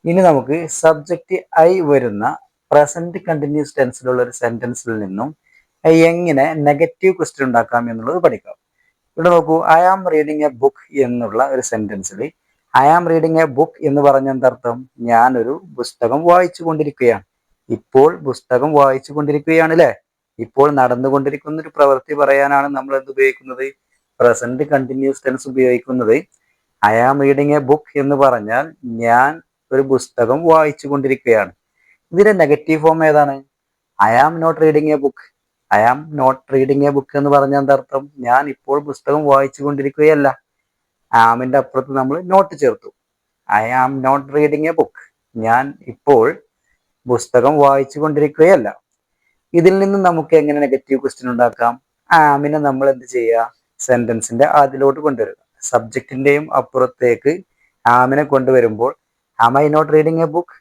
ഇനി നമുക്ക് subject I വരുന്ന പ്രസന്റ് കണ്ടിന്യൂസ് ടെൻസിലുള്ള ഒരു സെന്റൻസിൽ നിന്നും എങ്ങനെ നെഗറ്റീവ് ക്വസ്റ്റ്യൻ ഉണ്ടാക്കാം എന്നുള്ളത് പഠിക്കാം. ഇവിടെ നോക്കൂ, I am reading a book എന്നുള്ള ഒരു സെന്റൻസിൽ I am reading a book എന്ന് പറഞ്ഞ എന്തർത്ഥം? ഞാനൊരു പുസ്തകം വായിച്ചു കൊണ്ടിരിക്കുകയാണ്. ഇപ്പോൾ പുസ്തകം വായിച്ചു കൊണ്ടിരിക്കുകയാണ് അല്ലെ. ഇപ്പോൾ നടന്നുകൊണ്ടിരിക്കുന്ന ഒരു പ്രവൃത്തി പറയാനാണ് നമ്മൾ എന്ത് ഉപയോഗിക്കുന്നത്? പ്രസന്റ് കണ്ടിന്യൂസ് ടെൻസ് ഉപയോഗിക്കുന്നത്. I am reading a book എന്ന് പറഞ്ഞാൽ ഞാൻ ഒരു പുസ്തകം വായിച്ചു കൊണ്ടിരിക്കുകയാണ്. ഇതിന്റെ നെഗറ്റീവ് ഫോം ഏതാണ്? I am not reading a book. I am not reading a book എന്ന് പറഞ്ഞാൽ എന്താർത്ഥം? ഞാൻ ഇപ്പോൾ പുസ്തകം വായിച്ചു കൊണ്ടിരിക്കുകയല്ല. ആമിന്റെ അപ്പുറത്ത് നമ്മൾ നോട്ട് ചേർത്തു. I am not reading a book. ഞാൻ ഇപ്പോൾ പുസ്തകം വായിച്ചു കൊണ്ടിരിക്കുകയല്ല. ഇതിൽ നിന്ന് നമുക്ക് എങ്ങനെ നെഗറ്റീവ് ക്വസ്റ്റ്യൻ ഉണ്ടാക്കാം? ആമിനെ നമ്മൾ എന്ത് ചെയ്യുക? സെന്റൻസിന്റെ ആദ്യലോട്ട് കൊണ്ടുവരിക. സബ്ജക്റ്റിന്റെയും അപ്പുറത്തേക്ക് ആമിനെ കൊണ്ടുവരുമ്പോൾ am I not reading a book?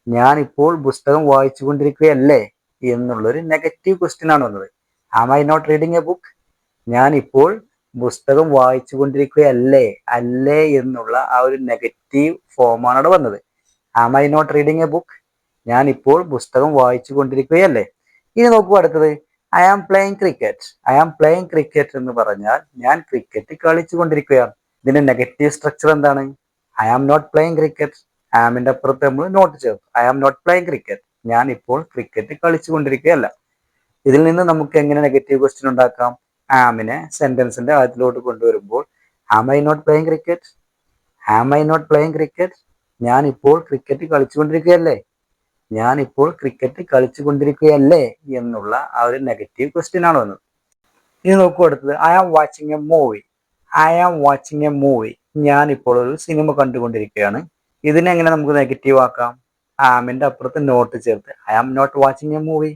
ഞാൻ ഇപ്പോൾ പുസ്തകം വായിച്ചു കൊണ്ടിരിക്കുകയല്ലേ എന്നുള്ളൊരു നെഗറ്റീവ് ക്വസ്റ്റ്യൻ ആണ് വന്നത്. Am I not reading a book? ഞാൻ ഇപ്പോൾ പുസ്തകം വായിച്ചു കൊണ്ടിരിക്കുകയല്ലേ, അല്ലേ എന്നുള്ള ആ ഒരു നെഗറ്റീവ് ഫോമാണ് അവിടെ വന്നത്. Am I not reading a book? ഞാൻ ഇപ്പോൾ പുസ്തകം വായിച്ചു കൊണ്ടിരിക്കുകയല്ലേ. ഇനി നോക്കൂ അടുത്തത്, I am playing cricket. I am playing cricket എന്ന് പറഞ്ഞാൽ ഞാൻ ക്രിക്കറ്റ് കളിച്ചു കൊണ്ടിരിക്കുകയാണ്. ഇതിന്റെ നെഗറ്റീവ് സ്ട്രക്ചർ എന്താണ്? I am not playing cricket. ആമിന്റെ അപ്പുറത്ത് നമ്മൾ നോട്ട് ചേർത്ത്. I am not playing cricket. ഞാൻ ഇപ്പോൾ ക്രിക്കറ്റ് കളിച്ചു കൊണ്ടിരിക്കുകയല്ല. ഇതിൽ നിന്ന് നമുക്ക് എങ്ങനെ നെഗറ്റീവ് ക്വസ്റ്റ്യൻ ഉണ്ടാക്കാം? ആമിനെ സെന്റൻസിന്റെ ആദ്യത്തിലോട്ട് കൊണ്ടുവരുമ്പോൾ am I not playing cricket? Am I not playing cricket? ഞാൻ ഇപ്പോൾ ക്രിക്കറ്റ് കളിച്ചുകൊണ്ടിരിക്കുകയല്ലേ. ഞാൻ ഇപ്പോൾ ക്രിക്കറ്റ് കളിച്ചുകൊണ്ടിരിക്കുകയല്ലേ എന്നുള്ള ആ ഒരു നെഗറ്റീവ് ക്വസ്റ്റ്യൻ ആണ് വന്നത്. ഇനി നോക്കൂ അടുത്തത്, I am watching a movie. I am watching a movie. ഞാൻ ഇപ്പോൾ ഒരു സിനിമ കണ്ടുകൊണ്ടിരിക്കുകയാണ്. ഇതിനെങ്ങനെ നമുക്ക് നെഗറ്റീവ് ആക്കാം? ആമിന്റെ അപ്പുറത്ത് നോട്ട് ചേർത്ത് I am not watching a movie.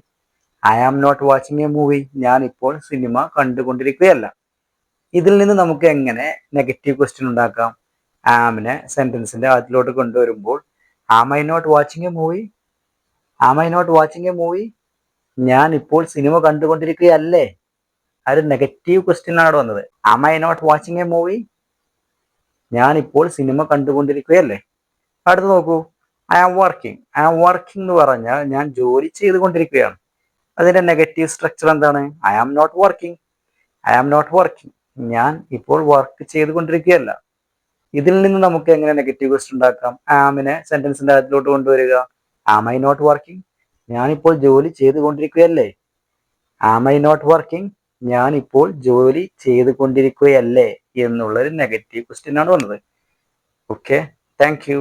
I am not watching a movie. ഞാൻ ഇപ്പോൾ സിനിമ കണ്ടുകൊണ്ടിരിക്കുകയല്ല. ഇതിൽ നിന്ന് നമുക്ക് എങ്ങനെ നെഗറ്റീവ് ക്വസ്റ്റ്യൻ ഉണ്ടാക്കാം? ആമിനെ സെന്റൻസിന്റെ ആദ്യത്തിലോട്ട് കൊണ്ടുവരുമ്പോൾ am I not watching a movie? Am I not watching a movie? ഞാൻ ഇപ്പോൾ സിനിമ കണ്ടുകൊണ്ടിരിക്കുകയല്ലേ. ആ ഒരു നെഗറ്റീവ് ക്വസ്റ്റ്യൻ ആണ് വന്നത്. Am I not watching a movie? ഞാൻ ഇപ്പോൾ സിനിമ കണ്ടുകൊണ്ടിരിക്കുകയല്ലേ. അടുത്ത് നോക്കൂ, I am working. I am working എന്ന് പറഞ്ഞാൽ ഞാൻ ജോലി ചെയ്തുകൊണ്ടിരിക്കുകയാണ്. അതിന്റെ നെഗറ്റീവ് സ്ട്രക്ചർ എന്താണ്? I am not working. I am not working. ഞാൻ ഇപ്പോൾ വർക്ക് ചെയ്തുകൊണ്ടിരിക്കുകയല്ല. ഇതിൽ നിന്ന് നമുക്ക് എങ്ങനെ നെഗറ്റീവ് ക്വസ്റ്റ്യൻ ഉണ്ടാക്കാം? ആമിനെ സെന്റൻസിന്റെ ആദ്യത്തിലോട്ട് കൊണ്ടുവരിക. Am I not working? ഞാനിപ്പോൾ ജോലി ചെയ്തുകൊണ്ടിരിക്കുകയല്ലേ. Am I not working? ഞാൻ ഇപ്പോൾ ജോലി ചെയ്തുകൊണ്ടിരിക്കുകയല്ലേ എന്നുള്ളൊരു നെഗറ്റീവ് ക്വസ്റ്റ്യൻ ആണ് വന്നത്. Okay, thank U.